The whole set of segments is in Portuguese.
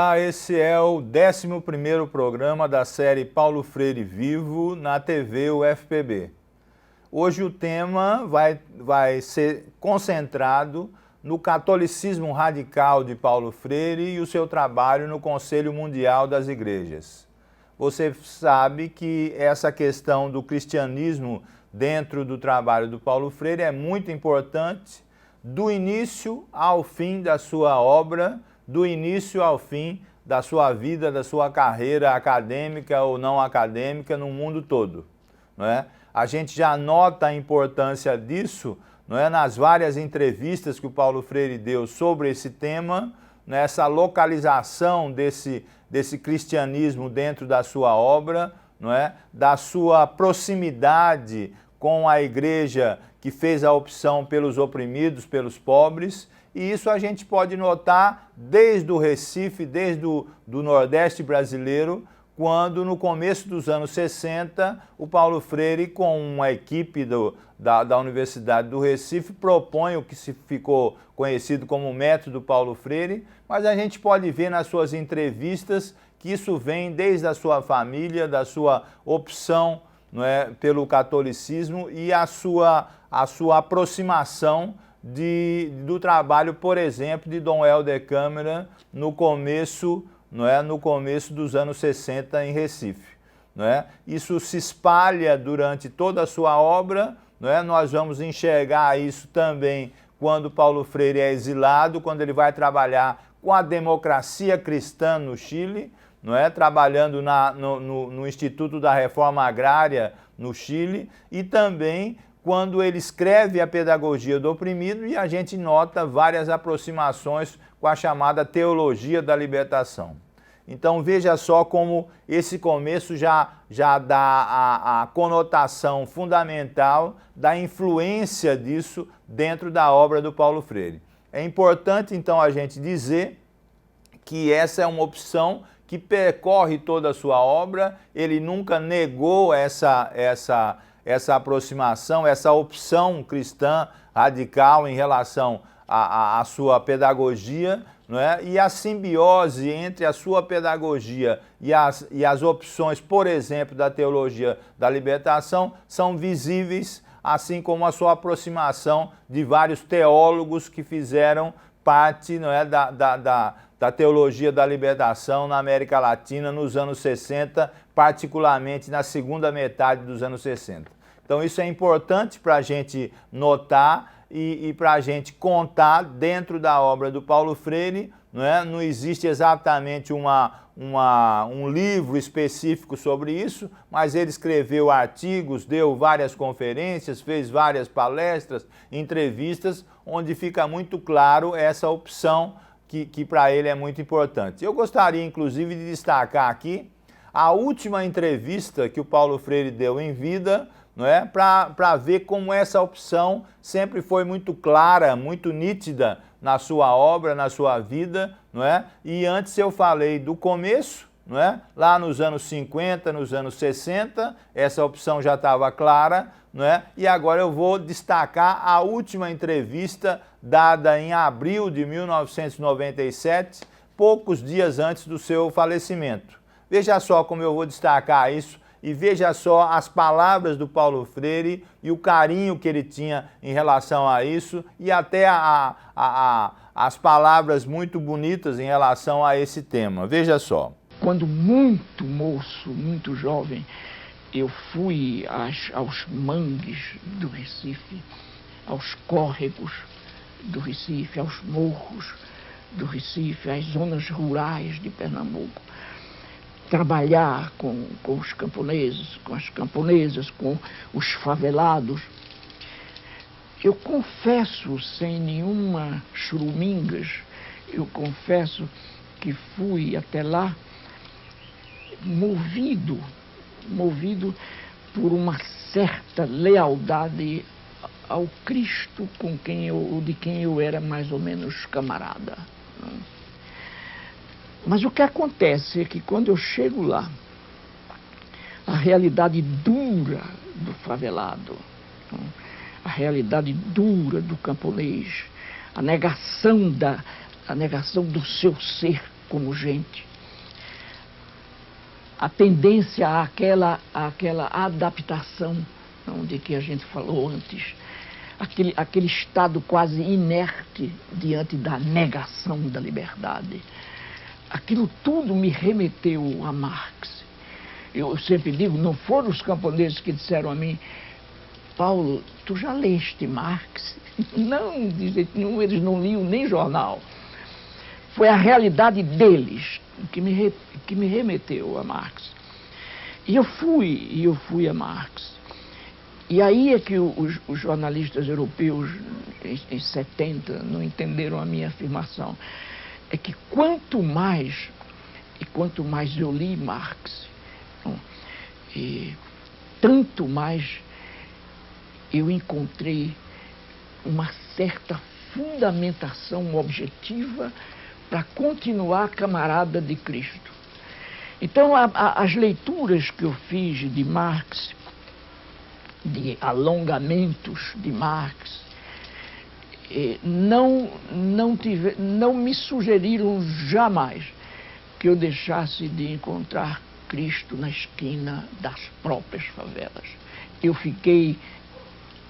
Olá, esse é o 11º programa da série Paulo Freire Vivo na TV UFPB. Hoje o tema vai ser concentrado no catolicismo radical de Paulo Freire e o seu trabalho no Conselho Mundial das Igrejas. Você sabe que essa questão do cristianismo dentro do trabalho do Paulo Freire é muito importante, do início ao fim da sua obra, do início ao fim da sua vida, da sua carreira acadêmica ou não acadêmica no mundo todo, não é? A gente já nota a importância disso, não é, nas várias entrevistas que o Paulo Freire deu sobre esse tema, nessa localização desse cristianismo dentro da sua obra, não é, da sua proximidade com a igreja que fez a opção pelos oprimidos, pelos pobres. E isso a gente pode notar desde o Recife, desde o Nordeste brasileiro, quando no começo dos anos 60, o Paulo Freire, com uma equipe da Universidade do Recife, propõe o que ficou conhecido como o método Paulo Freire, mas a gente pode ver nas suas entrevistas que isso vem desde a sua família, da sua opção, não é, pelo catolicismo e a sua aproximação do trabalho, por exemplo, de Dom Helder Câmara no começo, não é, no começo dos anos 60 em Recife. Não é? Isso se espalha durante toda a sua obra, não é? Nós vamos enxergar isso também quando Paulo Freire é exilado, quando ele vai trabalhar com a democracia cristã no Chile, não é? Trabalhando no Instituto da Reforma Agrária no Chile, e também quando ele escreve a Pedagogia do Oprimido, e a gente nota várias aproximações com a chamada Teologia da Libertação. Então veja só como esse começo já dá a conotação fundamental da influência disso dentro da obra do Paulo Freire. É importante então a gente dizer que essa é uma opção que percorre toda a sua obra, ele nunca negou essa aproximação, essa opção cristã radical em relação à sua pedagogia, não é? E a simbiose entre a sua pedagogia e as opções, por exemplo, da teologia da libertação, são visíveis, assim como a sua aproximação de vários teólogos que fizeram parte, não é, da teologia da libertação na América Latina nos anos 60, particularmente na segunda metade dos anos 60. Então isso é importante para a gente notar e para a gente contar dentro da obra do Paulo Freire, não é? Não existe exatamente um livro específico sobre isso, mas ele escreveu artigos, deu várias conferências, fez várias palestras, entrevistas, onde fica muito claro essa opção que para ele é muito importante. Eu gostaria, inclusive, de destacar aqui a última entrevista que o Paulo Freire deu em vida, não é? Para ver como essa opção sempre foi muito clara, muito nítida na sua obra, na sua vida, não é? E antes eu falei do começo, não é? Lá nos anos 50, nos anos 60, essa opção já estava clara, não é? E agora eu vou destacar a última entrevista dada em abril de 1997, poucos dias antes do seu falecimento. Veja só como eu vou destacar isso e veja só as palavras do Paulo Freire e o carinho que ele tinha em relação a isso e até as palavras muito bonitas em relação a esse tema. Veja só. Quando muito moço, muito jovem, eu fui aos mangues do Recife, aos córregos do Recife, aos morros do Recife, às zonas rurais de Pernambuco, trabalhar com os camponeses, com as camponesas, com os favelados. Eu confesso, sem nenhuma churumingas, eu confesso que fui até lá movido por uma certa lealdade ao Cristo de quem eu era mais ou menos camarada. Mas o que acontece é que quando eu chego lá, a realidade dura do favelado, a realidade dura do camponês, a negação do seu ser como gente. A tendência àquela adaptação, de que a gente falou antes, aquele estado quase inerte diante da negação da liberdade. Aquilo tudo me remeteu a Marx. Eu sempre digo, não foram os camponeses que disseram a mim: Paulo, tu já leste Marx? Não, de jeito nenhum, eles não liam nem jornal. Foi a realidade deles que me remeteu a Marx. E eu fui a Marx. E aí é que os jornalistas europeus, em 70, não entenderam a minha afirmação. É que quanto mais eu li Marx, tanto mais eu encontrei uma certa fundamentação objetiva para continuar camarada de Cristo. Então, as leituras que eu fiz de Marx, de alongamentos de Marx, não me sugeriram jamais que eu deixasse de encontrar Cristo na esquina das próprias favelas. Eu fiquei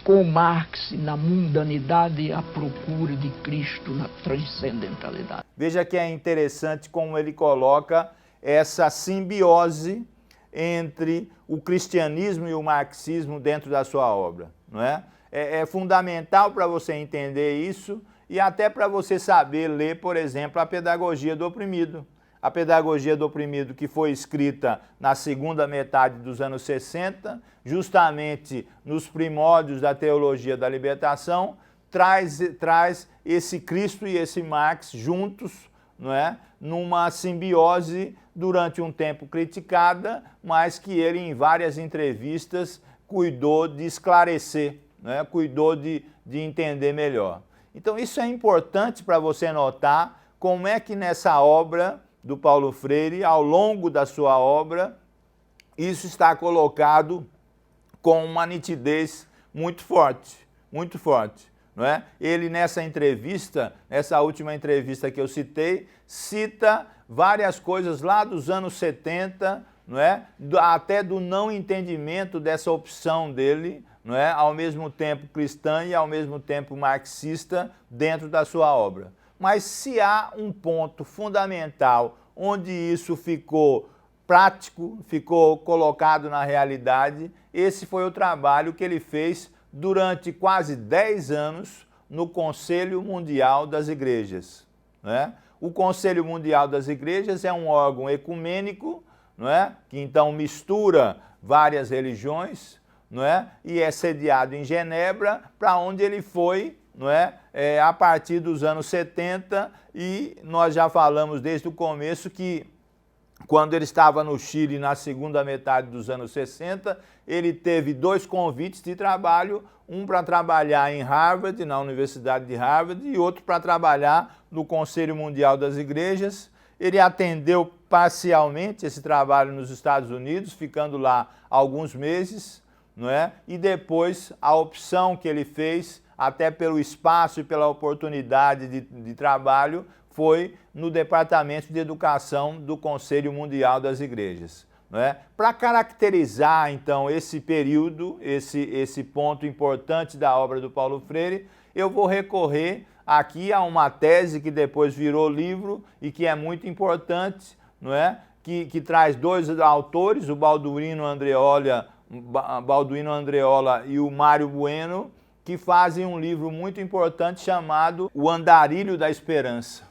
com Marx na mundanidade à procura de Cristo na transcendentalidade. Veja que é interessante como ele coloca essa simbiose entre o cristianismo e o marxismo dentro da sua obra, não é? É fundamental para você entender isso e até para você saber ler, por exemplo, a Pedagogia do Oprimido. A Pedagogia do Oprimido, que foi escrita na segunda metade dos anos 60, justamente nos primórdios da teologia da libertação, traz esse Cristo e esse Marx juntos, não é? Numa simbiose durante um tempo criticada, mas que ele, em várias entrevistas, cuidou de esclarecer, né? Cuidou de entender melhor. Então isso é importante para você notar como é que nessa obra do Paulo Freire, ao longo da sua obra, isso está colocado com uma nitidez muito forte, não é? Ele nessa entrevista, nessa última entrevista que eu citei, cita várias coisas lá dos anos 70, não é? Até do não entendimento dessa opção dele, não é? Ao mesmo tempo cristã e ao mesmo tempo marxista dentro da sua obra. Mas se há um ponto fundamental onde isso ficou prático, ficou colocado na realidade, esse foi o trabalho que ele fez durante quase 10 anos no Conselho Mundial das Igrejas, né? O Conselho Mundial das Igrejas é um órgão ecumênico, não é? Que então mistura várias religiões, não é? E é sediado em Genebra, para onde ele foi, não é? A partir dos anos 70, e nós já falamos desde o começo que quando ele estava no Chile na segunda metade dos anos 60, ele teve 2 convites de trabalho, um para trabalhar em Harvard, na Universidade de Harvard, e outro para trabalhar no Conselho Mundial das Igrejas. Ele atendeu parcialmente esse trabalho nos Estados Unidos, ficando lá alguns meses, não é? E depois a opção que ele fez, até pelo espaço e pela oportunidade de trabalho, foi no Departamento de Educação do Conselho Mundial das Igrejas, não é? Para caracterizar, então, esse período, esse ponto importante da obra do Paulo Freire, eu vou recorrer aqui a uma tese que depois virou livro e que é muito importante, não é? Que traz 2 autores, o Balduino Andreola e o Mário Bueno, que fazem um livro muito importante chamado O Andarilho da Esperança,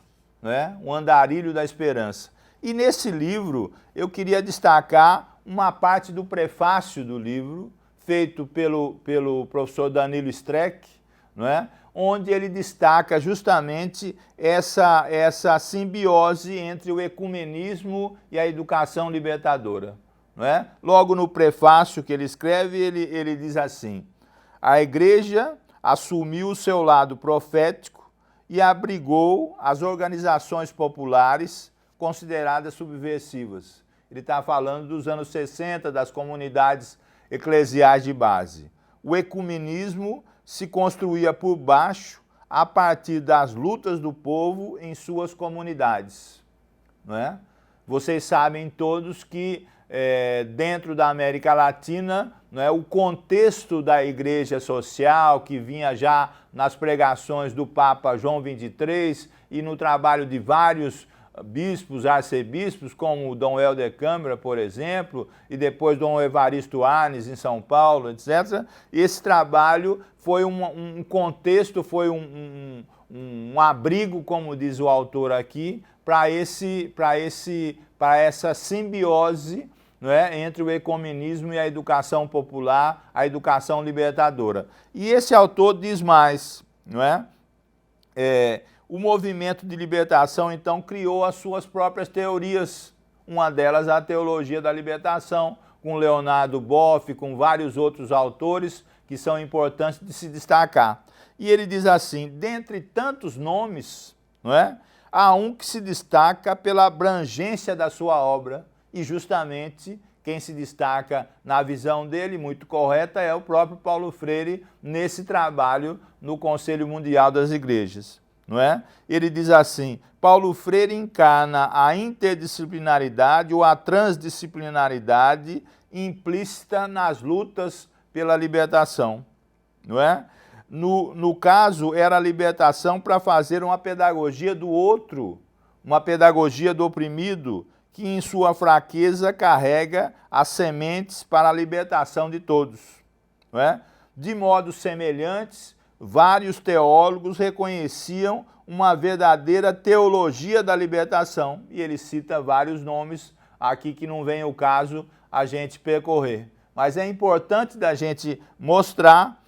né? O Andarilho da Esperança. E nesse livro eu queria destacar uma parte do prefácio do livro, feito pelo professor Danilo Streck, não é? Onde ele destaca justamente essa simbiose entre o ecumenismo e a educação libertadora, não é? Logo no prefácio que ele escreve, ele diz assim: a Igreja assumiu o seu lado profético e abrigou as organizações populares consideradas subversivas. Ele está falando dos anos 60, das comunidades eclesiais de base. O ecumenismo se construía por baixo a partir das lutas do povo em suas comunidades. não é? Vocês sabem todos que dentro da América Latina, não é, o contexto da igreja social, que vinha já nas pregações do Papa João XXIII e no trabalho de vários bispos, arcebispos, como Dom Helder Câmara, por exemplo, e depois Dom Evaristo Arnes, em São Paulo, etc. Esse trabalho foi um contexto, foi um abrigo, como diz o autor aqui, para essa simbiose, não é, entre o ecumenismo e a educação popular, a educação libertadora. E esse autor diz mais, não é? O movimento de libertação, então, criou as suas próprias teorias, uma delas a teologia da libertação, com Leonardo Boff, com vários outros autores que são importantes de se destacar. E ele diz assim, dentre tantos nomes, não é, há um que se destaca pela abrangência da sua obra, e justamente quem se destaca na visão dele, muito correta, é o próprio Paulo Freire nesse trabalho no Conselho Mundial das Igrejas, não é? Ele diz assim, Paulo Freire encarna a interdisciplinaridade ou a transdisciplinaridade implícita nas lutas pela libertação, não é? No caso, era a libertação para fazer uma pedagogia do outro, uma pedagogia do oprimido, que em sua fraqueza carrega as sementes para a libertação de todos, não é? De modos semelhantes, vários teólogos reconheciam uma verdadeira teologia da libertação, e ele cita vários nomes aqui que não vem ao caso a gente percorrer. Mas é importante da gente mostrar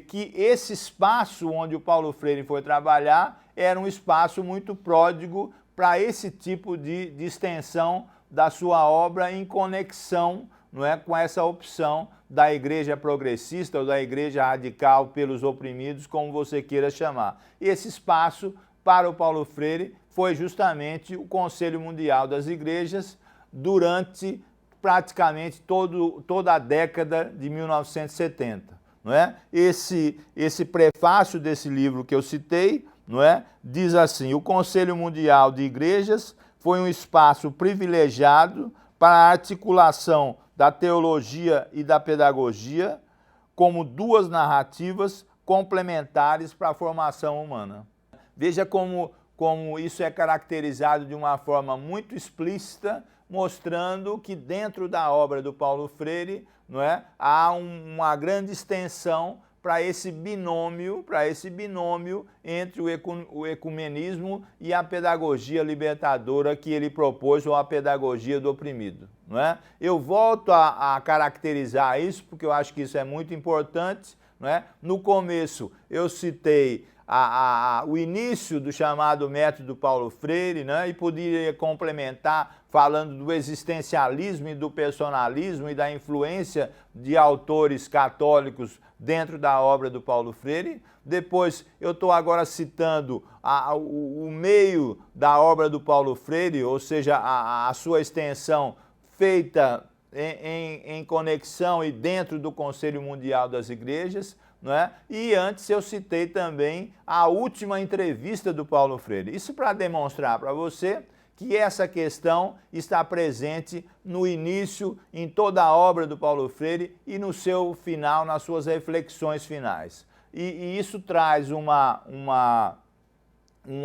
que esse espaço onde o Paulo Freire foi trabalhar era um espaço muito pródigo para esse tipo de extensão da sua obra em conexão, não é, com essa opção da igreja progressista ou da igreja radical pelos oprimidos, como você queira chamar. E esse espaço, para o Paulo Freire, foi justamente o Conselho Mundial das Igrejas durante praticamente toda a década de 1970. Não é? Esse prefácio desse livro que eu citei, não é, diz assim, o Conselho Mundial de Igrejas foi um espaço privilegiado para a articulação da teologia e da pedagogia como duas narrativas complementares para a formação humana. Veja como isso é caracterizado de uma forma muito explícita, mostrando que dentro da obra do Paulo Freire, não é, há uma grande extensão para esse binômio entre o ecumenismo e a pedagogia libertadora que ele propôs, ou a pedagogia do oprimido, não é? Eu volto a caracterizar isso, porque eu acho que isso é muito importante, não é? No começo eu citei o início do chamado método Paulo Freire, né? E poderia complementar falando do existencialismo e do personalismo e da influência de autores católicos dentro da obra do Paulo Freire. Depois eu estou agora citando o meio da obra do Paulo Freire, ou seja, a sua extensão feita em conexão e dentro do Conselho Mundial das Igrejas, não é? E antes eu citei também a última entrevista do Paulo Freire. Isso para demonstrar para você que essa questão está presente no início, em toda a obra do Paulo Freire e no seu final, nas suas reflexões finais. E isso traz um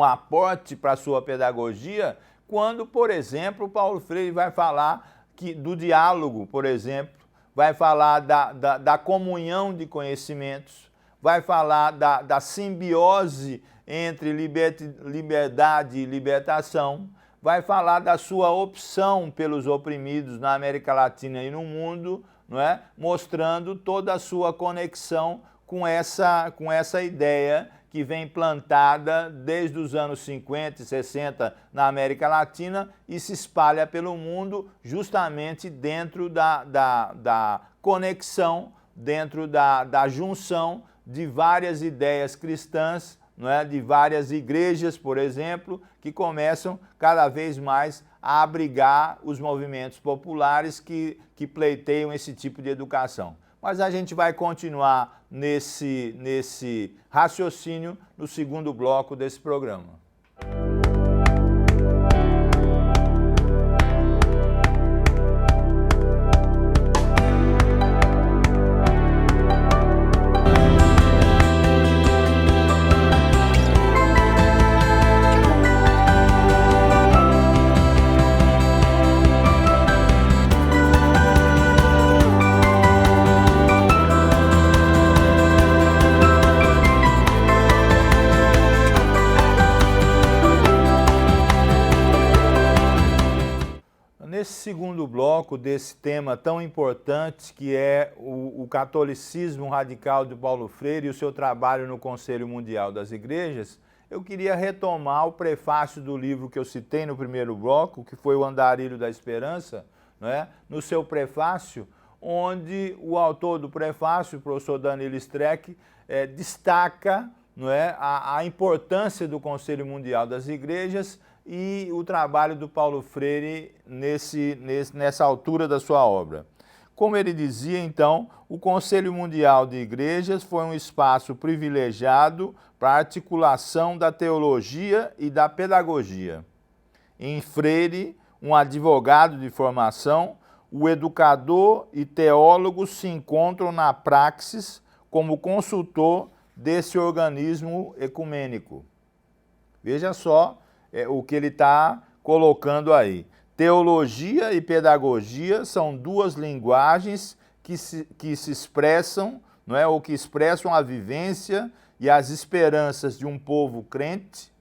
aporte para a sua pedagogia quando, por exemplo, o Paulo Freire vai falar do diálogo, por exemplo, vai falar da comunhão de conhecimentos, vai falar da simbiose entre liberdade e libertação, vai falar da sua opção pelos oprimidos na América Latina e no mundo, não é? Mostrando toda a sua conexão com essa ideia que vem plantada desde os anos 50 e 60 na América Latina e se espalha pelo mundo justamente dentro da conexão, dentro da junção de várias ideias cristãs, não é? De várias igrejas, por exemplo, que começam cada vez mais a abrigar os movimentos populares que pleiteiam esse tipo de educação. Mas a gente vai continuar nesse raciocínio no segundo bloco desse programa. nesse segundo bloco desse tema tão importante que é o catolicismo radical de Paulo Freire e o seu trabalho no Conselho Mundial das Igrejas, eu queria retomar o prefácio do livro que eu citei no primeiro bloco, que foi o Andarilho da Esperança, né? No seu prefácio, onde o autor do prefácio, o professor Danilo Streck, destaca, não é, a importância do Conselho Mundial das Igrejas e o trabalho do Paulo Freire nessa altura da sua obra. Como ele dizia, então, o Conselho Mundial de Igrejas foi um espaço privilegiado para a articulação da teologia e da pedagogia. Em Freire, um advogado de formação, o educador e teólogo se encontram na praxis como consultor desse organismo ecumênico. Veja só o que ele está colocando aí. Teologia e pedagogia são duas linguagens que se expressam, não é, ou que expressam a vivência e as esperanças de um povo crente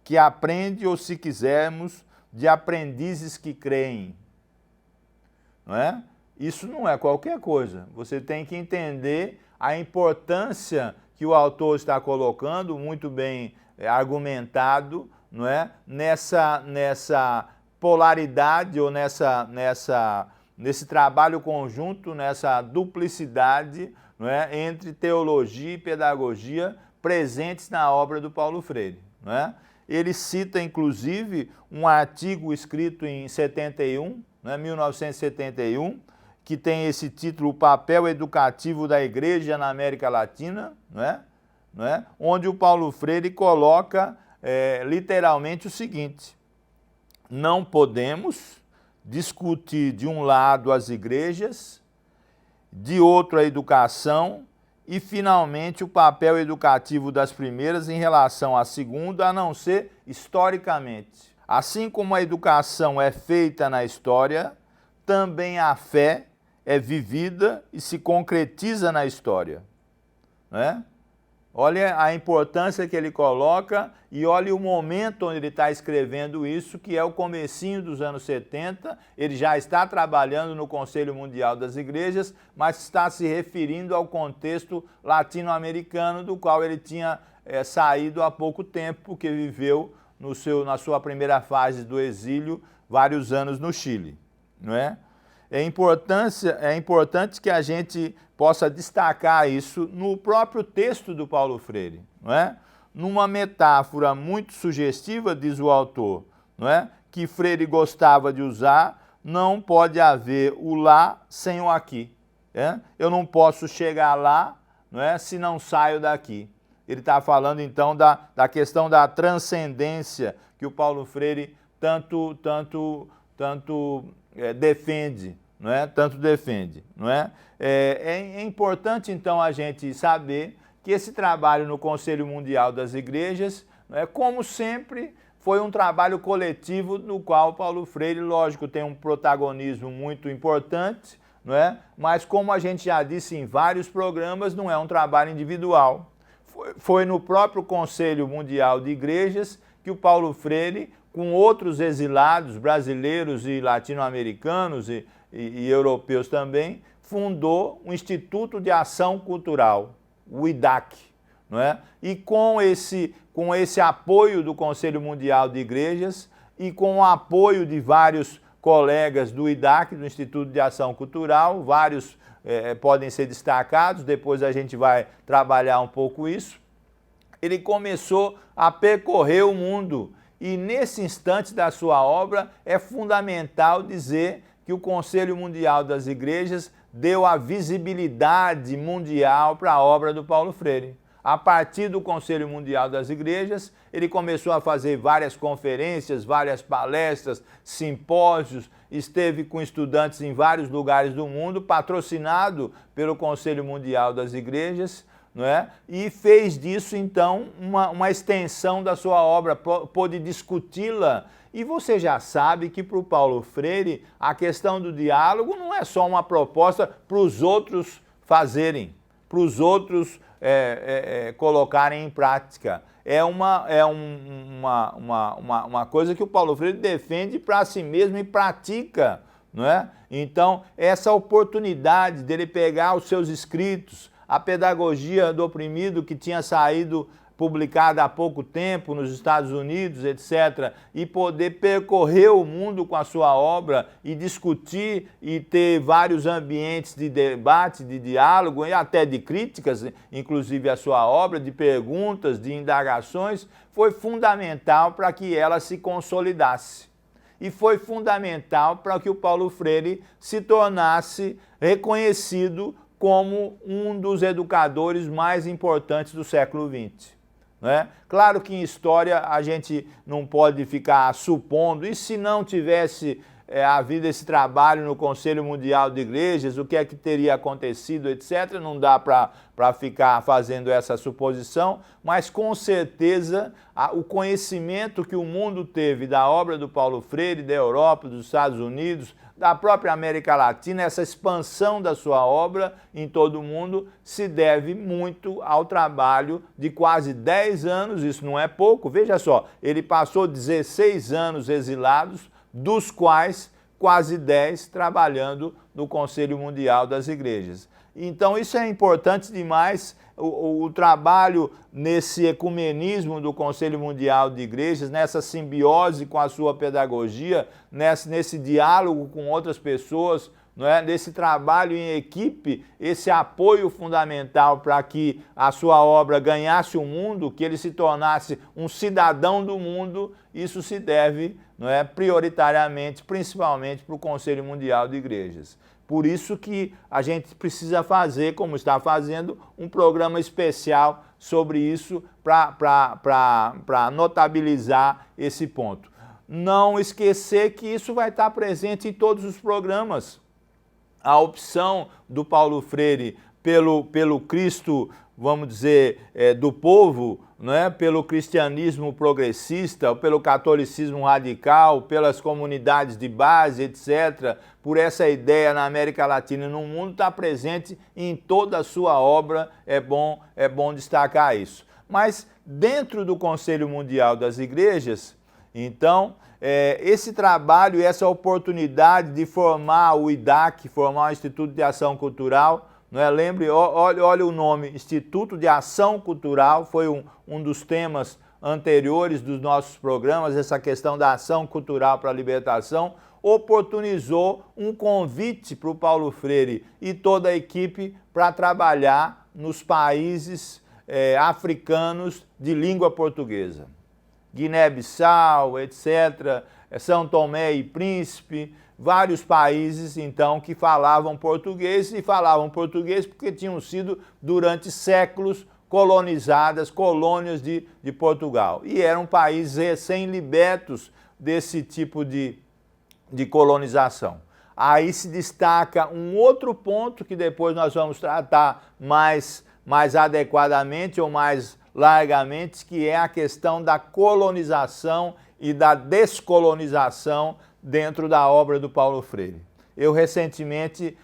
que aprende, ou se quisermos, de aprendizes que creem. Não é? Isso não é qualquer coisa. Você tem que entender a importância que o autor está colocando, muito bem argumentado, não é? Nessa polaridade ou nesse trabalho conjunto, nessa duplicidade, não é? Entre teologia e pedagogia presentes na obra do Paulo Freire. Não é? Ele cita, inclusive, um artigo escrito em 71, né, 1971, que tem esse título, O Papel Educativo da Igreja na América Latina, não é? Onde o Paulo Freire coloca literalmente o seguinte: não podemos discutir de um lado as igrejas, de outro a educação e, finalmente, o papel educativo das primeiras em relação à segunda, a não ser historicamente. Assim como a educação é feita na história, também a fé é vivida e se concretiza na história. Né? Olha a importância que ele coloca e olha o momento onde ele está escrevendo isso, que é o comecinho dos anos 70. Ele já está trabalhando no Conselho Mundial das Igrejas, mas está se referindo ao contexto latino-americano, do qual ele tinha saído há pouco tempo, porque viveu na sua primeira fase do exílio vários anos no Chile. Não é? É importante que a gente possa destacar isso no próprio texto do Paulo Freire, não é? Numa metáfora muito sugestiva, diz o autor, não é? Que Freire gostava de usar, não pode haver o lá sem o aqui. Eu não posso chegar lá, não é, se não saio daqui. Ele está falando então da questão da transcendência que o Paulo Freire tanto defende, não é? Tanto defende, não é? É importante então a gente saber que esse trabalho no Conselho Mundial das Igrejas, não é, como sempre, foi um trabalho coletivo no qual Paulo Freire, lógico, tem um protagonismo muito importante, não é? Mas como a gente já disse em vários programas, não é um trabalho individual. Foi no próprio Conselho Mundial de Igrejas que o Paulo Freire, com outros exilados brasileiros e latino-americanos e europeus também, fundou o Instituto de Ação Cultural, o IDAC. Não é? E com esse apoio do Conselho Mundial de Igrejas e com o apoio de vários colegas do IDAC, do Instituto de Ação Cultural, vários podem ser destacados, depois a gente vai trabalhar um pouco isso, ele começou a percorrer o mundo. E nesse instante da sua obra é fundamental dizer que o Conselho Mundial das Igrejas deu a visibilidade mundial para a obra do Paulo Freire. A partir do Conselho Mundial das Igrejas, ele começou a fazer várias conferências, várias palestras, simpósios, esteve com estudantes em vários lugares do mundo, patrocinado pelo Conselho Mundial das Igrejas, não é? E fez disso, então, uma extensão da sua obra, pôde discuti-la. E você já sabe que para o Paulo Freire a questão do diálogo não é só uma proposta para os outros fazerem, para os outros colocarem em prática. É uma coisa que o Paulo Freire defende para si mesmo e pratica não é? Então, essa oportunidade dele pegar os seus escritos, a pedagogia do oprimido que tinha saído publicada há pouco tempo nos Estados Unidos, etc., e poder percorrer o mundo com a sua obra e discutir e ter vários ambientes de debate, de diálogo e até de críticas, inclusive a sua obra, de perguntas, de indagações, foi fundamental para que ela se consolidasse. E foi fundamental para que o Paulo Freire se tornasse reconhecido como um dos educadores mais importantes do século XX. Né? Claro que em história a gente não pode ficar supondo, e se não tivesse havido esse trabalho no Conselho Mundial de Igrejas, o que é que teria acontecido, etc., não dá para ficar fazendo essa suposição, mas com certeza o conhecimento que o mundo teve da obra do Paulo Freire, da Europa, dos Estados Unidos, da própria América Latina, essa expansão da sua obra em todo o mundo se deve muito ao trabalho de quase 10 anos, isso não é pouco, veja só, ele passou 16 anos exilados, dos quais quase 10 trabalhando no Conselho Mundial das Igrejas. Então isso é importante demais, o trabalho nesse ecumenismo do Conselho Mundial de Igrejas, nessa simbiose com a sua pedagogia, nesse diálogo com outras pessoas, não é? Nesse trabalho em equipe, esse apoio fundamental para que a sua obra ganhasse o mundo, que ele se tornasse um cidadão do mundo, isso se deve, não é, prioritariamente, principalmente para o Conselho Mundial de Igrejas. Por isso que a gente precisa fazer, como está fazendo, um programa especial sobre isso para notabilizar esse ponto. Não esquecer que isso vai estar presente em todos os programas. A opção do Paulo Freire pelo Cristo, vamos dizer, do povo, não é? Pelo cristianismo progressista, pelo catolicismo radical, pelas comunidades de base, etc., por essa ideia na América Latina e no mundo, está presente em toda a sua obra, é bom destacar isso. Mas dentro do Conselho Mundial das Igrejas, então, esse trabalho e essa oportunidade de formar o IDAC, formar o Instituto de Ação Cultural, não é? Lembre, olha o nome, Instituto de Ação Cultural, foi um dos temas anteriores dos nossos programas, essa questão da ação cultural para a libertação, oportunizou um convite para o Paulo Freire e toda a equipe para trabalhar nos países africanos de língua portuguesa. Guiné-Bissau, etc., São Tomé e Príncipe, vários países, então, que falavam português, e falavam português porque tinham sido, durante séculos, colonizadas, colônias de Portugal. E eram países recém-libertos desse tipo de colonização. Aí se destaca um outro ponto que depois nós vamos tratar mais adequadamente ou mais largamente, que é a questão da colonização e da descolonização dentro da obra do Paulo Freire. Eu recentemente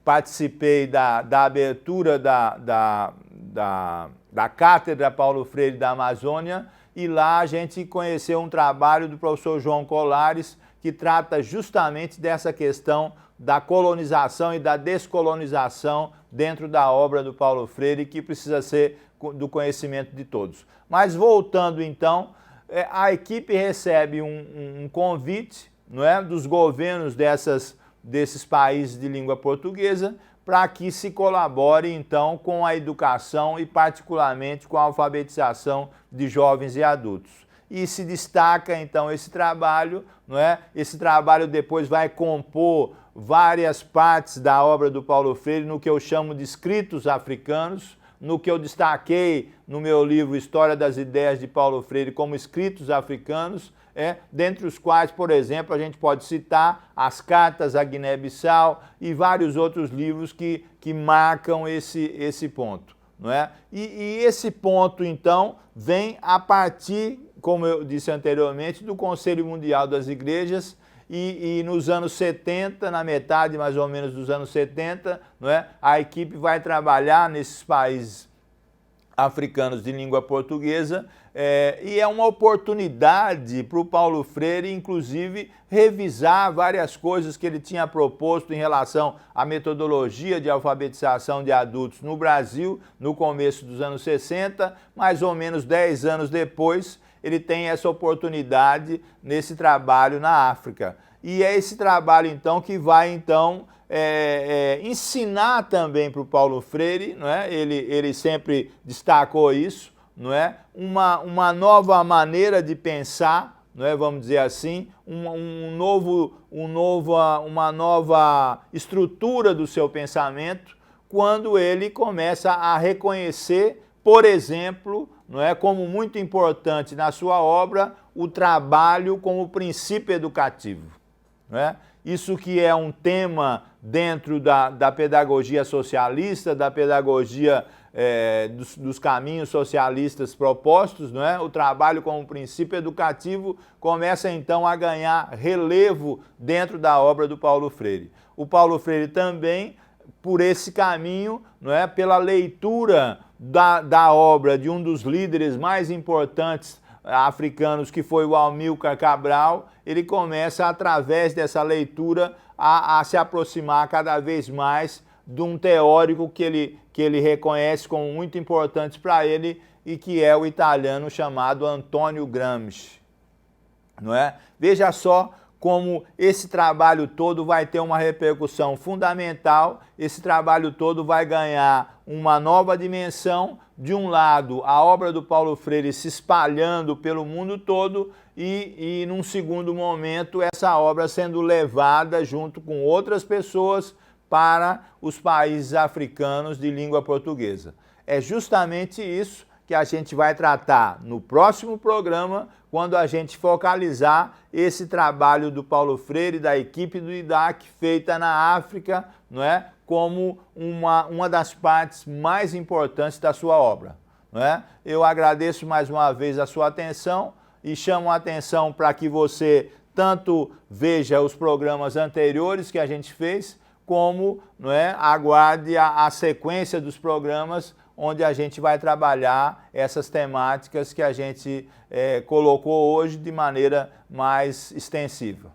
participei da abertura da Cátedra Paulo Freire da Amazônia, e lá a gente conheceu um trabalho do professor João Colares, que trata justamente dessa questão da colonização e da descolonização dentro da obra do Paulo Freire, que precisa ser do conhecimento de todos. Mas voltando então, a equipe recebe um convite, não é, dos governos desses países de língua portuguesa, para que se colabore então com a educação e particularmente com a alfabetização de jovens e adultos. E se destaca então esse trabalho, não é? Esse trabalho depois vai compor várias partes da obra do Paulo Freire, no que eu chamo de escritos africanos, no que eu destaquei no meu livro História das Ideias de Paulo Freire como escritos africanos, dentre os quais, por exemplo, a gente pode citar as Cartas à Guiné-Bissau e vários outros livros que marcam esse ponto, não é? E esse ponto, então, vem a partir, como eu disse anteriormente, do Conselho Mundial das Igrejas, e nos anos 70, na metade mais ou menos dos anos 70, não é? A equipe vai trabalhar nesses países africanos de língua portuguesa, e é uma oportunidade para o Paulo Freire, inclusive, revisar várias coisas que ele tinha proposto em relação à metodologia de alfabetização de adultos no Brasil, no começo dos anos 60, mais ou menos 10 anos depois, ele tem essa oportunidade nesse trabalho na África. E é esse trabalho, então, que vai, então, ensinar também para o Paulo Freire, não é? Ele sempre destacou isso, não é? Uma nova maneira de pensar, não é? Vamos dizer assim, uma nova estrutura do seu pensamento, quando ele começa a reconhecer, por exemplo, não é, como muito importante na sua obra, o trabalho como princípio educativo. Não é? Isso que é um tema dentro da pedagogia socialista, da pedagogia dos caminhos socialistas propostos, não é? O trabalho como princípio educativo começa então a ganhar relevo dentro da obra do Paulo Freire. O Paulo Freire também, por esse caminho, não é? Pela leitura da obra de um dos líderes mais importantes africanos, que foi o Amílcar Cabral, ele começa, através dessa leitura, a se aproximar cada vez mais de um teórico que ele reconhece como muito importante para ele, e que é o italiano chamado Antônio Gramsci. Não é? Veja só como esse trabalho todo vai ter uma repercussão fundamental, esse trabalho todo vai ganhar uma nova dimensão. De um lado, a obra do Paulo Freire se espalhando pelo mundo todo e num segundo momento, essa obra sendo levada junto com outras pessoas para os países africanos de língua portuguesa. É justamente isso que a gente vai tratar no próximo programa, quando a gente focalizar esse trabalho do Paulo Freire, da equipe do IDAC, feita na África, não é? Como uma das partes mais importantes da sua obra. Não é? Eu agradeço mais uma vez a sua atenção e chamo a atenção para que você tanto veja os programas anteriores que a gente fez, como, não é, aguarde a sequência dos programas onde a gente vai trabalhar essas temáticas que a gente colocou hoje de maneira mais extensiva.